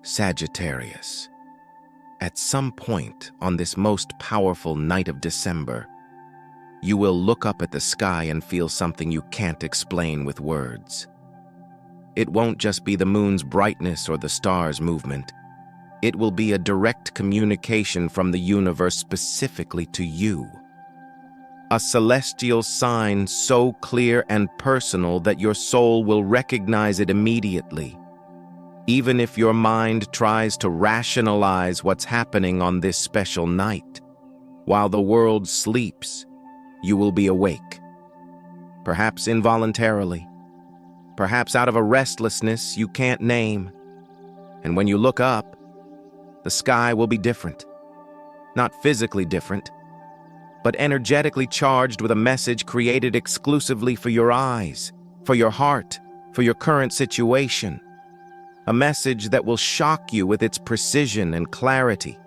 Sagittarius, at some point on this most powerful night of December, you will look up at the sky and feel something you can't explain with words. It won't just be the moon's brightness or the stars' movement. It will be a direct communication from the universe specifically to you. A celestial sign so clear and personal that your soul will recognize it immediately. Even if your mind tries to rationalize what's happening on this special night, while the world sleeps, you will be awake. Perhaps involuntarily, perhaps out of a restlessness you can't name. And when you look up, the sky will be different. Not physically different, but energetically charged with a message created exclusively for your eyes, for your heart, for your current situation. A message that will shock you with its precision and clarity.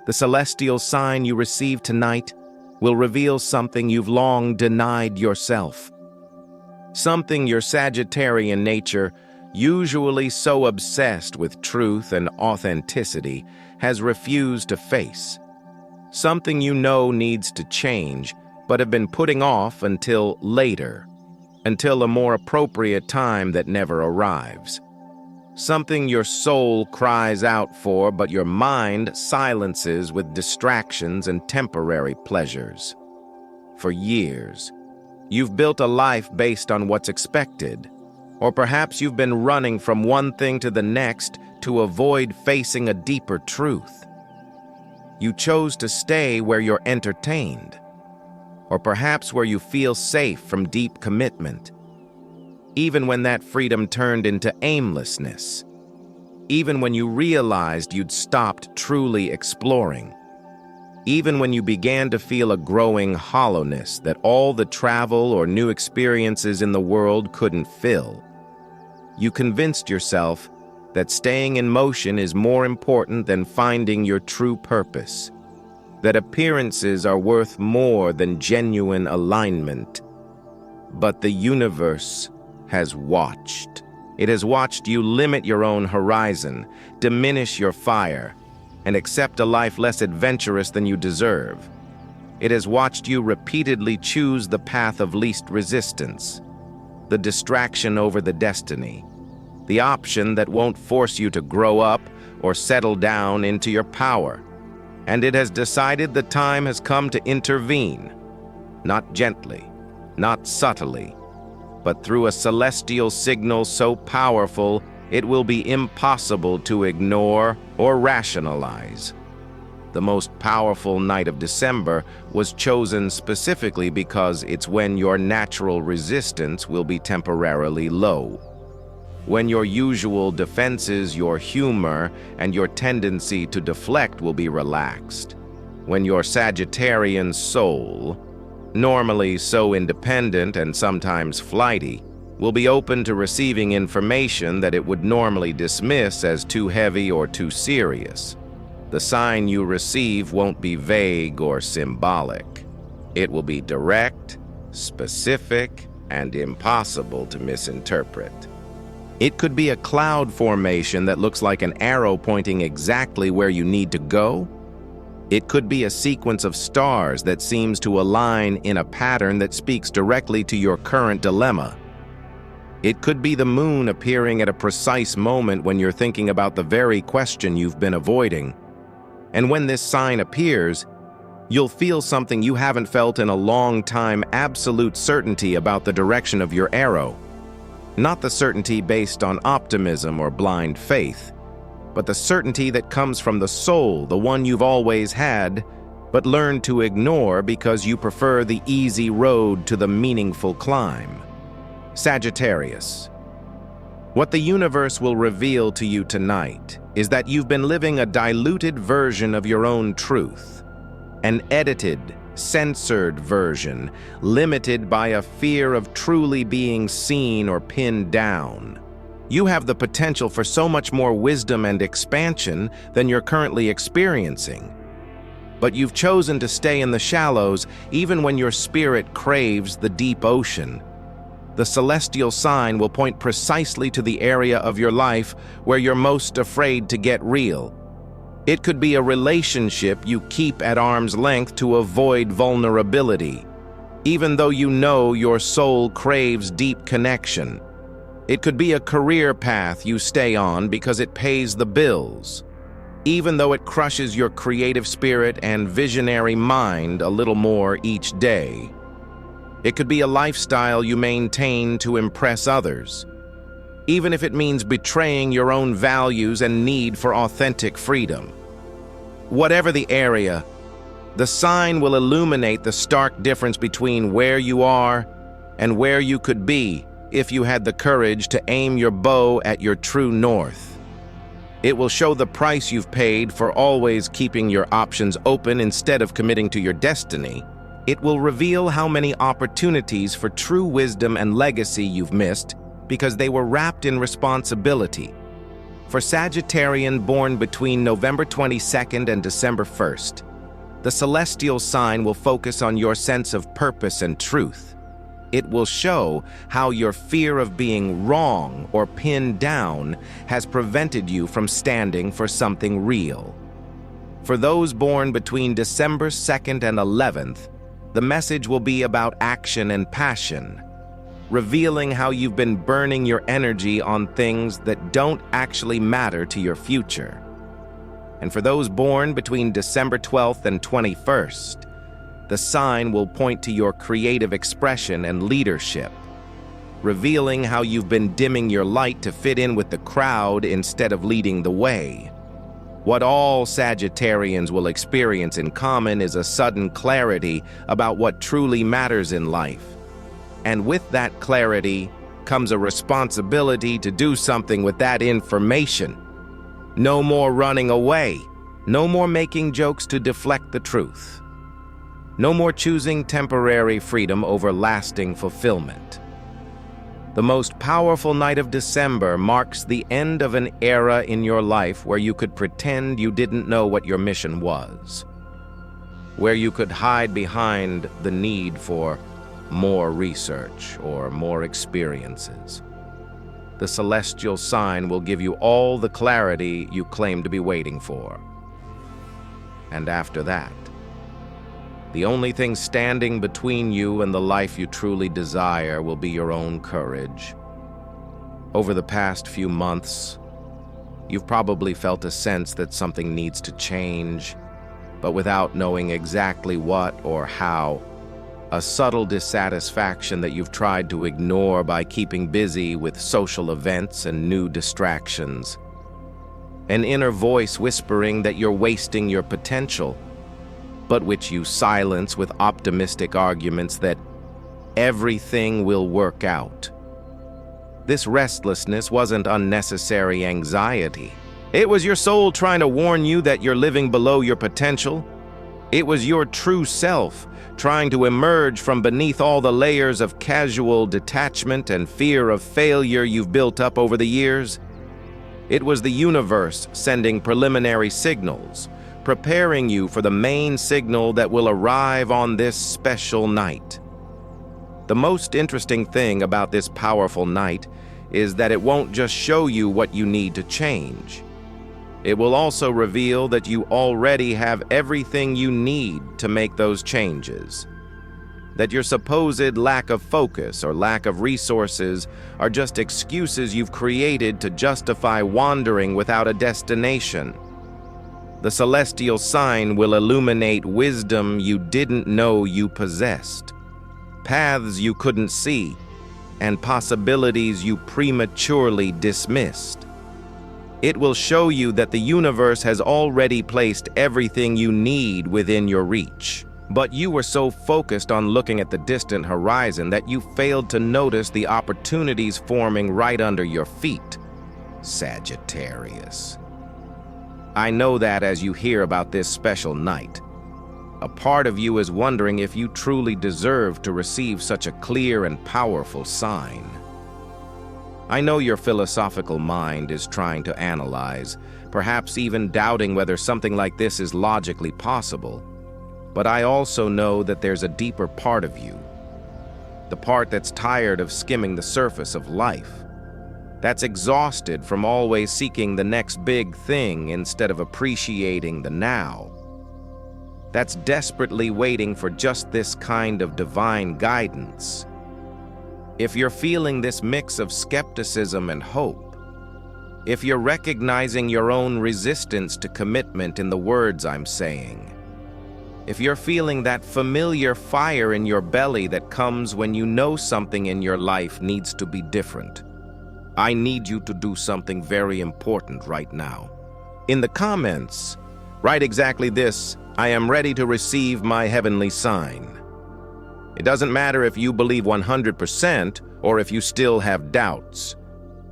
The celestial sign you receive tonight will reveal something you've long denied yourself. Something your Sagittarian nature, usually so obsessed with truth and authenticity, has refused to face. Something you know needs to change, but have been putting off until later, until a more appropriate time that never arrives. Something your soul cries out for, but your mind silences with distractions and temporary pleasures. For years, you've built a life based on what's expected, or perhaps you've been running from one thing to the next to avoid facing a deeper truth. You chose to stay where you're entertained, or perhaps where you feel safe from deep commitment. Even when that freedom turned into aimlessness, even when you realized you'd stopped truly exploring, even when you began to feel a growing hollowness that all the travel or new experiences in the world couldn't fill, you convinced yourself that staying in motion is more important than finding your true purpose, that appearances are worth more than genuine alignment. But the universe has watched. It has watched you limit your own horizon, diminish your fire, and accept a life less adventurous than you deserve. It has watched you repeatedly choose the path of least resistance, the distraction over the destiny, the option that won't force you to grow up or settle down into your power. And it has decided the time has come to intervene, not gently, not subtly, but through a celestial signal so powerful it will be impossible to ignore or rationalize. The most powerful night of December was chosen specifically because it's when your natural resistance will be temporarily low, when your usual defenses, your humor, and your tendency to deflect will be relaxed, when your Sagittarian soul, normally so independent and sometimes flighty, will be open to receiving information that it would normally dismiss as too heavy or too serious. The sign you receive won't be vague or symbolic. It will be direct, specific, and impossible to misinterpret. It could be a cloud formation that looks like an arrow pointing exactly where you need to go. It could be a sequence of stars that seems to align in a pattern that speaks directly to your current dilemma. It could be the moon appearing at a precise moment when you're thinking about the very question you've been avoiding. And when this sign appears, you'll feel something you haven't felt in a long time: absolute certainty about the direction of your arrow. Not the certainty based on optimism or blind faith, but the certainty that comes from the soul, the one you've always had, but learned to ignore because you prefer the easy road to the meaningful climb. Sagittarius, what the universe will reveal to you tonight is that you've been living a diluted version of your own truth, an edited, censored version, limited by a fear of truly being seen or pinned down. You have the potential for so much more wisdom and expansion than you're currently experiencing. But you've chosen to stay in the shallows even when your spirit craves the deep ocean. The celestial sign will point precisely to the area of your life where you're most afraid to get real. It could be a relationship you keep at arm's length to avoid vulnerability, even though you know your soul craves deep connection. It could be a career path you stay on because it pays the bills, even though it crushes your creative spirit and visionary mind a little more each day. It could be a lifestyle you maintain to impress others, even if it means betraying your own values and need for authentic freedom. Whatever the area, the sign will illuminate the stark difference between where you are and where you could be if you had the courage to aim your bow at your true north. It will show the price you've paid for always keeping your options open instead of committing to your destiny. It will reveal how many opportunities for true wisdom and legacy you've missed because they were wrapped in responsibility. For Sagittarian born between November 22nd and December 1st, the celestial sign will focus on your sense of purpose and truth. It will show how your fear of being wrong or pinned down has prevented you from standing for something real. For those born between December 2nd and 11th, the message will be about action and passion, revealing how you've been burning your energy on things that don't actually matter to your future. And for those born between December 12th and 21st, the sign will point to your creative expression and leadership, revealing how you've been dimming your light to fit in with the crowd instead of leading the way. What all Sagittarians will experience in common is a sudden clarity about what truly matters in life. And with that clarity comes a responsibility to do something with that information. No more running away. No more making jokes to deflect the truth. No more choosing temporary freedom over lasting fulfillment. The most powerful night of December marks the end of an era in your life where you could pretend you didn't know what your mission was, where you could hide behind the need for more research or more experiences. The celestial sign will give you all the clarity you claim to be waiting for. And after that, the only thing standing between you and the life you truly desire will be your own courage. Over the past few months, you've probably felt a sense that something needs to change, but without knowing exactly what or how. A subtle dissatisfaction that you've tried to ignore by keeping busy with social events and new distractions. An inner voice whispering that you're wasting your potential, but which you silence with optimistic arguments that everything will work out. This restlessness wasn't unnecessary anxiety. It was your soul trying to warn you that you're living below your potential. It was your true self trying to emerge from beneath all the layers of casual detachment and fear of failure you've built up over the years. It was the universe sending preliminary signals, preparing you for the main signal that will arrive on this special night. The most interesting thing about this powerful night is that it won't just show you what you need to change. It will also reveal that you already have everything you need to make those changes. That your supposed lack of focus or lack of resources are just excuses you've created to justify wandering without a destination. The celestial sign will illuminate wisdom you didn't know you possessed, paths you couldn't see, and possibilities you prematurely dismissed. It will show you that the universe has already placed everything you need within your reach. But you were so focused on looking at the distant horizon that you failed to notice the opportunities forming right under your feet, Sagittarius. I know that as you hear about this special night, a part of you is wondering if you truly deserve to receive such a clear and powerful sign. I know your philosophical mind is trying to analyze, perhaps even doubting whether something like this is logically possible. But I also know that there's a deeper part of you, the part that's tired of skimming the surface of life, that's exhausted from always seeking the next big thing instead of appreciating the now, that's desperately waiting for just this kind of divine guidance. If you're feeling this mix of skepticism and hope, if you're recognizing your own resistance to commitment in the words I'm saying, if you're feeling that familiar fire in your belly that comes when you know something in your life needs to be different, I need you to do something very important right now. In the comments, write exactly this: I am ready to receive my heavenly sign. It doesn't matter if you believe 100% or if you still have doubts.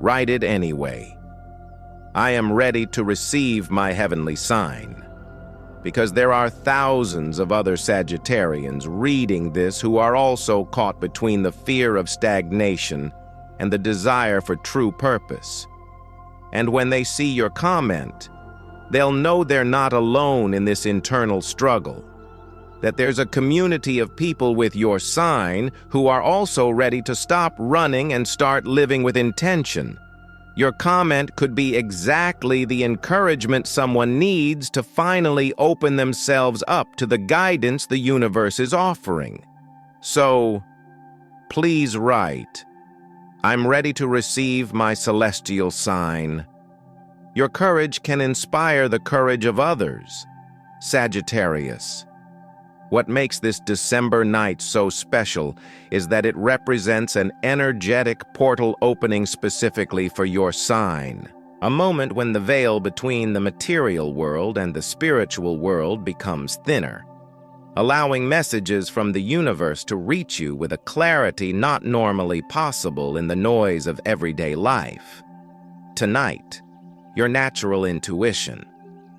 Write it anyway. I am ready to receive my heavenly sign. Because there are thousands of other Sagittarians reading this who are also caught between the fear of stagnation and the desire for true purpose. And when they see your comment, they'll know they're not alone in this internal struggle, that there's a community of people with your sign who are also ready to stop running and start living with intention. Your comment could be exactly the encouragement someone needs to finally open themselves up to the guidance the universe is offering. So, please write, I'm ready to receive my celestial sign. Your courage can inspire the courage of others. Sagittarius. What makes this December night so special is that it represents an energetic portal opening specifically for your sign. A moment when the veil between the material world and the spiritual world becomes thinner, allowing messages from the universe to reach you with a clarity not normally possible in the noise of everyday life. Tonight, your natural intuition,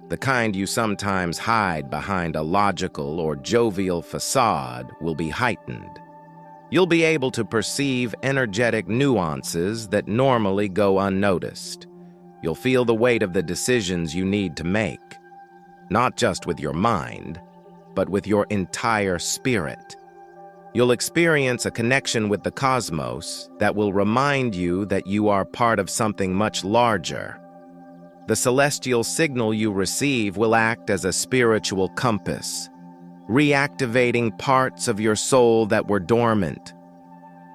the kind you sometimes hide behind a logical or jovial facade, will be heightened. You'll be able to perceive energetic nuances that normally go unnoticed. You'll feel the weight of the decisions you need to make, not just with your mind, but with your entire spirit. You'll experience a connection with the cosmos that will remind you that you are part of something much larger. The celestial signal you receive will act as a spiritual compass, reactivating parts of your soul that were dormant.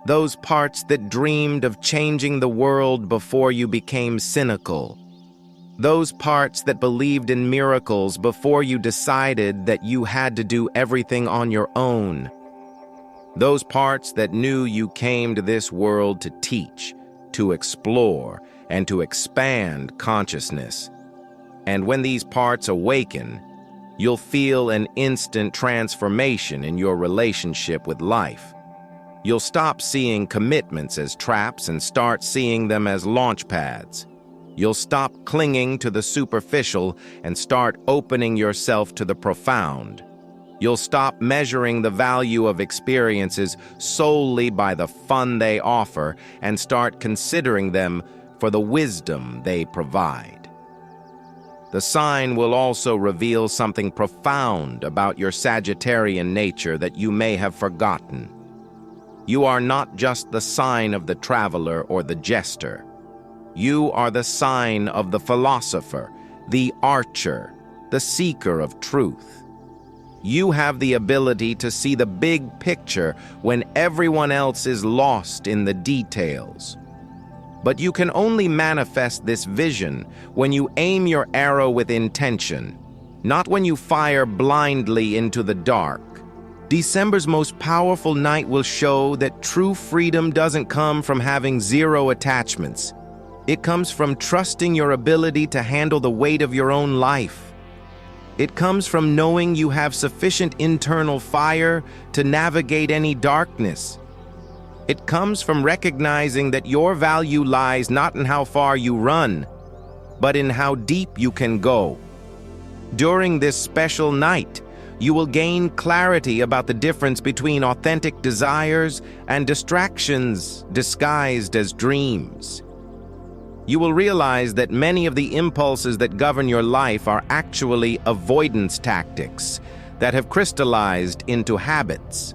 Those parts that dreamed of changing the world before you became cynical. Those parts that believed in miracles before you decided that you had to do everything on your own. Those parts that knew you came to this world to teach, to explore, and to expand consciousness. And when these parts awaken, you'll feel an instant transformation in your relationship with life. You'll stop seeing commitments as traps and start seeing them as launch pads. You'll stop clinging to the superficial and start opening yourself to the profound. You'll stop measuring the value of experiences solely by the fun they offer and start considering them for the wisdom they provide. The sign will also reveal something profound about your Sagittarian nature that you may have forgotten. You are not just the sign of the traveler or the jester. You are the sign of the philosopher, the archer, the seeker of truth. You have the ability to see the big picture when everyone else is lost in the details. But you can only manifest this vision when you aim your arrow with intention, not when you fire blindly into the dark. December's most powerful night will show that true freedom doesn't come from having zero attachments. It comes from trusting your ability to handle the weight of your own life. It comes from knowing you have sufficient internal fire to navigate any darkness. It comes from recognizing that your value lies not in how far you run, but in how deep you can go. During this special night, you will gain clarity about the difference between authentic desires and distractions disguised as dreams. You will realize that many of the impulses that govern your life are actually avoidance tactics that have crystallized into habits.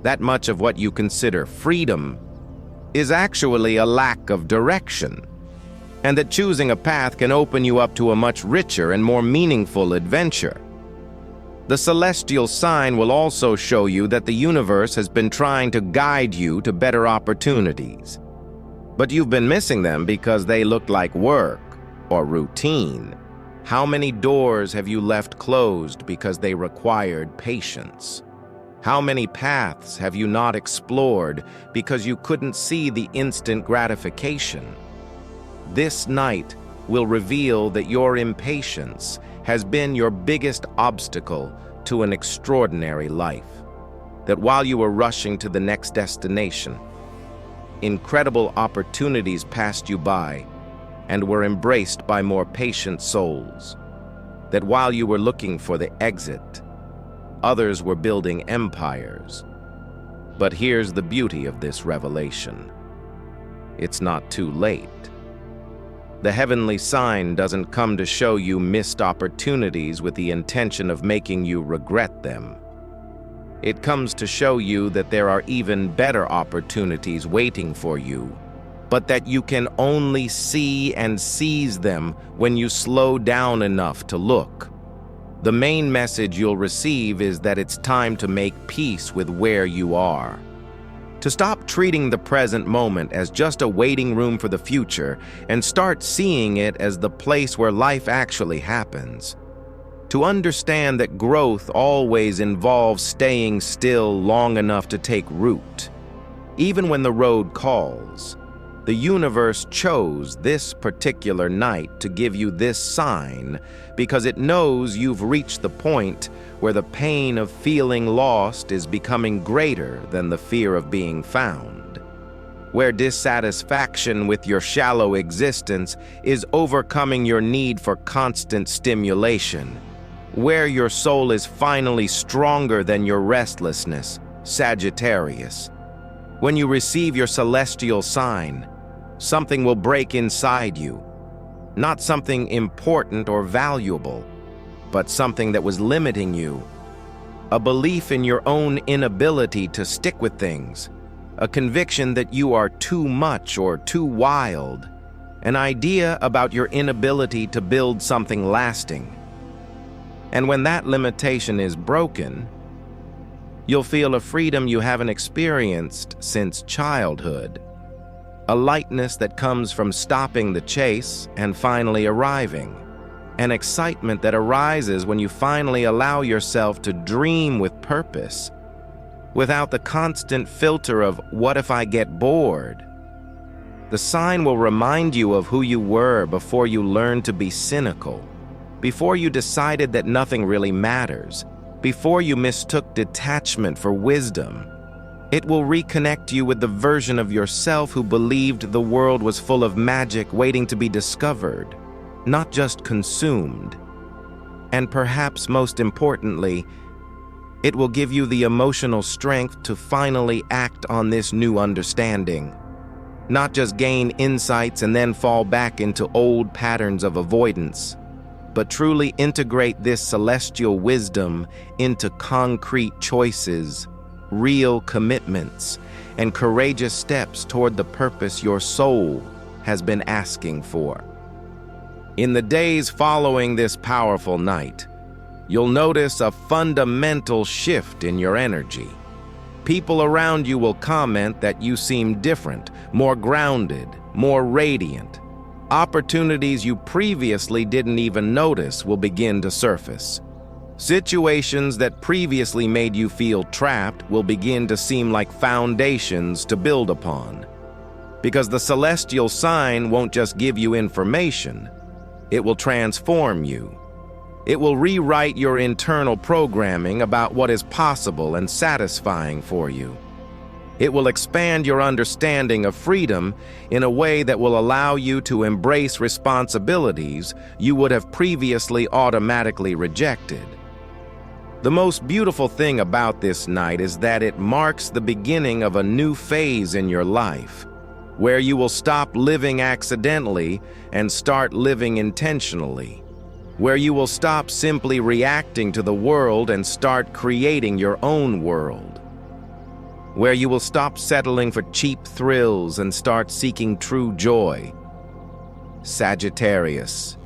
that much of what you consider freedom is actually a lack of direction, and that choosing a path can open you up to a much richer and more meaningful adventure. The celestial sign will also show you that the universe has been trying to guide you to better opportunities, but you've been missing them because they looked like work or routine. How many doors have you left closed because they required patience? How many paths have you not explored because you couldn't see the instant gratification? This night will reveal that your impatience has been your biggest obstacle to an extraordinary life. That while you were rushing to the next destination, incredible opportunities passed you by and were embraced by more patient souls. That while you were looking for the exit, others were building empires. But here's the beauty of this revelation. It's not too late. The heavenly sign doesn't come to show you missed opportunities with the intention of making you regret them. It comes to show you that there are even better opportunities waiting for you, but that you can only see and seize them when you slow down enough to look. The main message you'll receive is that it's time to make peace with where you are. To stop treating the present moment as just a waiting room for the future and start seeing it as the place where life actually happens. To understand that growth always involves staying still long enough to take root. Even when the road calls, the universe chose this particular night to give you this sign because it knows you've reached the point where the pain of feeling lost is becoming greater than the fear of being found, where dissatisfaction with your shallow existence is overcoming your need for constant stimulation, where your soul is finally stronger than your restlessness, Sagittarius. When you receive your celestial sign, something will break inside you. Not something important or valuable, but something that was limiting you. A belief in your own inability to stick with things. A conviction that you are too much or too wild. An idea about your inability to build something lasting. And when that limitation is broken, you'll feel a freedom you haven't experienced since childhood. A lightness that comes from stopping the chase and finally arriving. An excitement that arises when you finally allow yourself to dream with purpose, without the constant filter of "what if I get bored?" The sign will remind you of who you were before you learned to be cynical, before you decided that nothing really matters, before you mistook detachment for wisdom. It will reconnect you with the version of yourself who believed the world was full of magic waiting to be discovered, not just consumed. And perhaps most importantly, it will give you the emotional strength to finally act on this new understanding. Not just gain insights and then fall back into old patterns of avoidance, but truly integrate this celestial wisdom into concrete choices, real commitments, and courageous steps toward the purpose your soul has been asking for. In the days following this powerful night, you'll notice a fundamental shift in your energy. People around you will comment that you seem different, more grounded, more radiant. Opportunities you previously didn't even notice will begin to surface. Situations that previously made you feel trapped will begin to seem like foundations to build upon. Because the celestial sign won't just give you information, it will transform you. It will rewrite your internal programming about what is possible and satisfying for you. It will expand your understanding of freedom in a way that will allow you to embrace responsibilities you would have previously automatically rejected. The most beautiful thing about this night is that it marks the beginning of a new phase in your life, where you will stop living accidentally and start living intentionally, where you will stop simply reacting to the world and start creating your own world. where you will stop settling for cheap thrills and start seeking true joy. Sagittarius.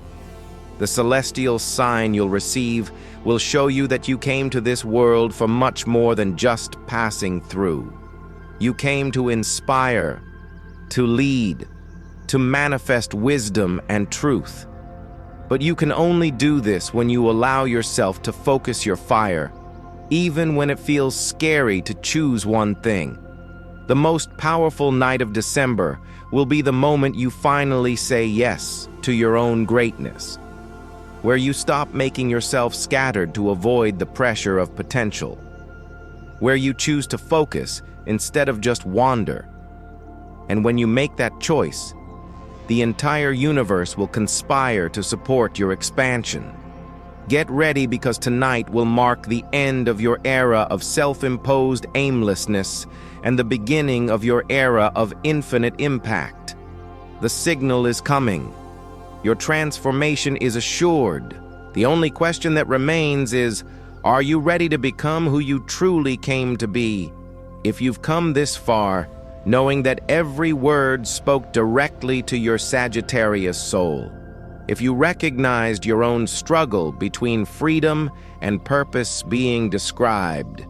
The celestial sign you'll receive will show you that you came to this world for much more than just passing through. You came to inspire, to lead, to manifest wisdom and truth. But you can only do this when you allow yourself to focus your fire, even when it feels scary to choose one thing. The most powerful night of December will be the moment you finally say yes to your own greatness, where you stop making yourself scattered to avoid the pressure of potential, where you choose to focus instead of just wander. And when you make that choice, the entire universe will conspire to support your expansion. Get ready, because tonight will mark the end of your era of self-imposed aimlessness and the beginning of your era of infinite impact. The signal is coming. Your transformation is assured. The only question that remains is, are you ready to become who you truly came to be? If you've come this far, knowing that every word spoke directly to your Sagittarius soul, if you recognized your own struggle between freedom and purpose being described,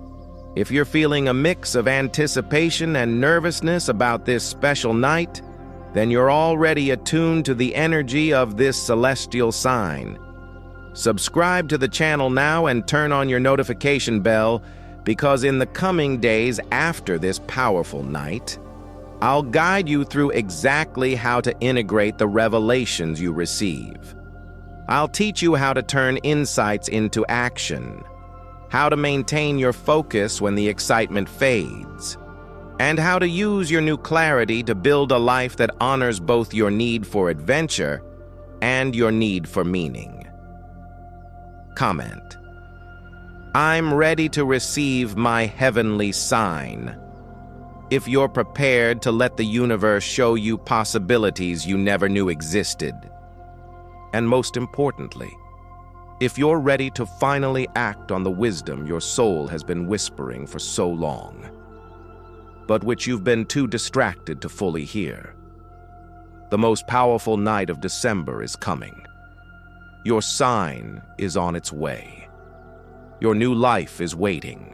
if you're feeling a mix of anticipation and nervousness about this special night, then you're already attuned to the energy of this celestial sign. Subscribe to the channel now and turn on your notification bell, because in the coming days after this powerful night, I'll guide you through exactly how to integrate the revelations you receive. I'll teach you how to turn insights into action, how to maintain your focus when the excitement fades, and how to use your new clarity to build a life that honors both your need for adventure and your need for meaning. Comment: I'm ready to receive my heavenly sign. If you're prepared to let the universe show you possibilities you never knew existed. And most importantly, if you're ready to finally act on the wisdom your soul has been whispering for so long, but which you've been too distracted to fully hear. The most powerful night of December is coming. Your sign is on its way. Your new life is waiting.